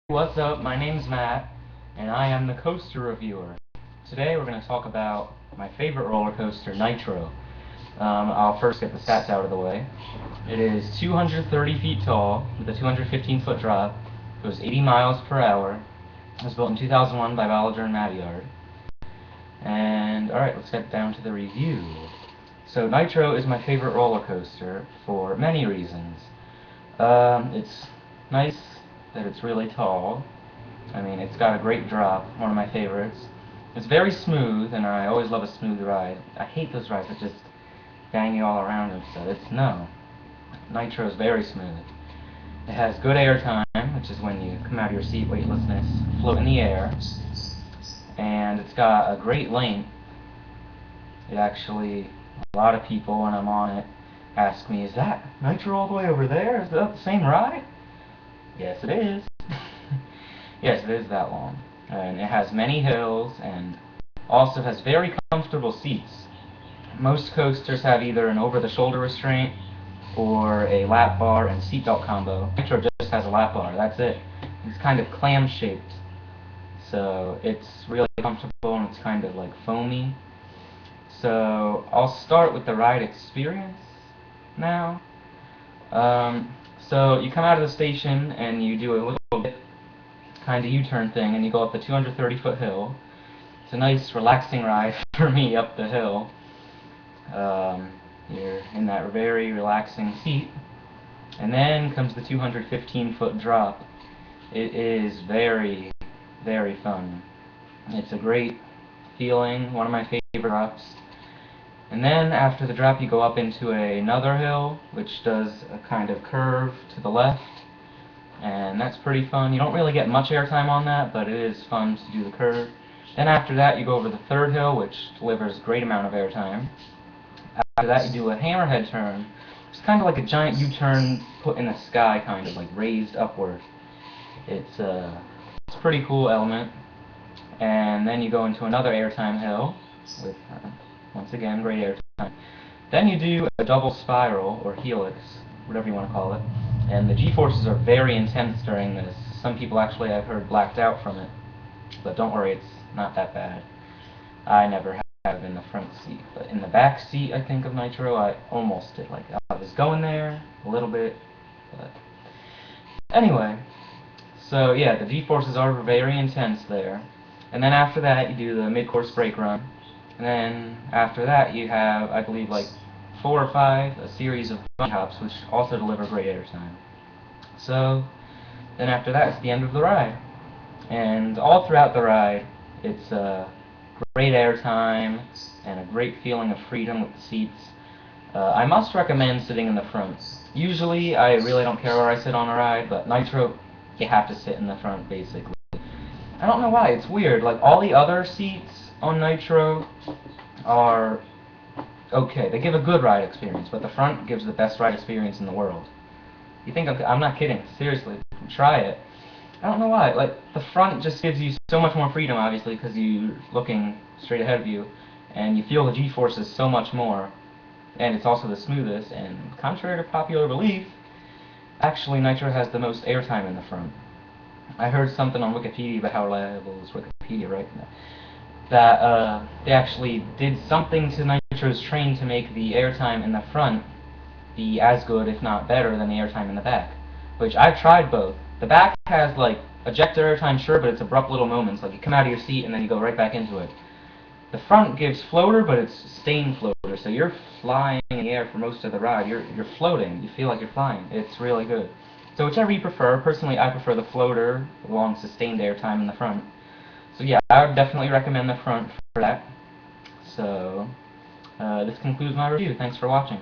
What's up? My name's Matt, and I am the coaster reviewer. Today we're going to talk about my favorite roller coaster, Nitro. I'll first get the stats out of the way. It is 230 feet tall with a 215-foot drop. It goes 80 miles per hour. It was built in 2001 by Ballinger and Maviard. And alright, let's get down to the review. So Nitro is my favorite roller coaster for many reasons. It's nice that it's really tall. I mean, it's got a great drop, one of my favorites. It's very smooth, and I always love a smooth ride. I hate those rides that just bang you all around and stuff. No. Nitro is very smooth. It has good air time, which is when you come out of your seat, weightlessness, float in the air. And it's got a great length. It actually, a lot of people when I'm on it ask me, is that Nitro all the way over there? Is that the same ride? Yes, it is. Yes, it is that long. And it has many hills and also has very comfortable seats. Most coasters have either an over-the-shoulder restraint or a lap bar and seatbelt combo. Nitro just has a lap bar, that's it. It's kind of clam-shaped, so it's really comfortable and it's kind of like foamy. So I'll start with the ride experience now. So you come out of the station and you do a little bit kind of U-turn thing and you go up the 230-foot hill. It's a nice relaxing ride for me up the hill. You're in that very relaxing seat. And then comes the 215-foot drop. It is very, very fun. It's a great feeling, one of my favorite drops. And then after the drop you go up into another hill, which does a kind of curve to the left, and that's pretty fun. You don't really get much airtime on that, but it is fun to do the curve. Then after that you go over the third hill, which delivers a great amount of airtime. After that you do a hammerhead turn. It's kind of like a giant U-turn put in the sky, kind of like raised upward. It's a pretty cool element. And then you go into another airtime hill with once again, great airtime. Then you do a double spiral, or helix, whatever you want to call it. And the G-forces are very intense during this. Some people actually, I've heard, blacked out from it. But don't worry, it's not that bad. I never have in the front seat. But in the back seat, I think, of Nitro, I almost did. Like, I was going there a little bit. But anyway, so yeah, the G-forces are very intense there. And then after that, you do the mid-course brake run. And then after that you have, I believe, like 4 or 5, a series of bunny hops, which also deliver great airtime. So then after that it's the end of the ride. And all throughout the ride it's great airtime and a great feeling of freedom with the seats. I must recommend sitting in the front. Usually I really don't care where I sit on a ride, but Nitro, you have to sit in the front basically. I don't know why, it's weird. Like, all the other seats on Nitro are okay. They give a good ride experience, but the front gives the best ride experience in the world. You think I'm not kidding. Seriously, try it. I don't know why. Like, the front just gives you so much more freedom, obviously, because you're looking straight ahead of you, and you feel the G-forces so much more, and it's also the smoothest, and contrary to popular belief, actually Nitro has the most airtime in the front. I heard something on Wikipedia about how reliable is Wikipedia, right? That they actually did something to Nitro's train to make the airtime in the front be as good, if not better, than the airtime in the back. Which I've tried both. The back has like ejector airtime, sure, but it's abrupt little moments. Like you come out of your seat and then you go right back into it. The front gives floater, but it's sustained floater, so you're flying in the air for most of the ride. You're floating. You feel like you're flying. It's really good. So whichever you prefer. Personally, I prefer the floater, the long sustained airtime in the front. So yeah, I would definitely recommend the front for that. So this concludes my review. Thanks for watching.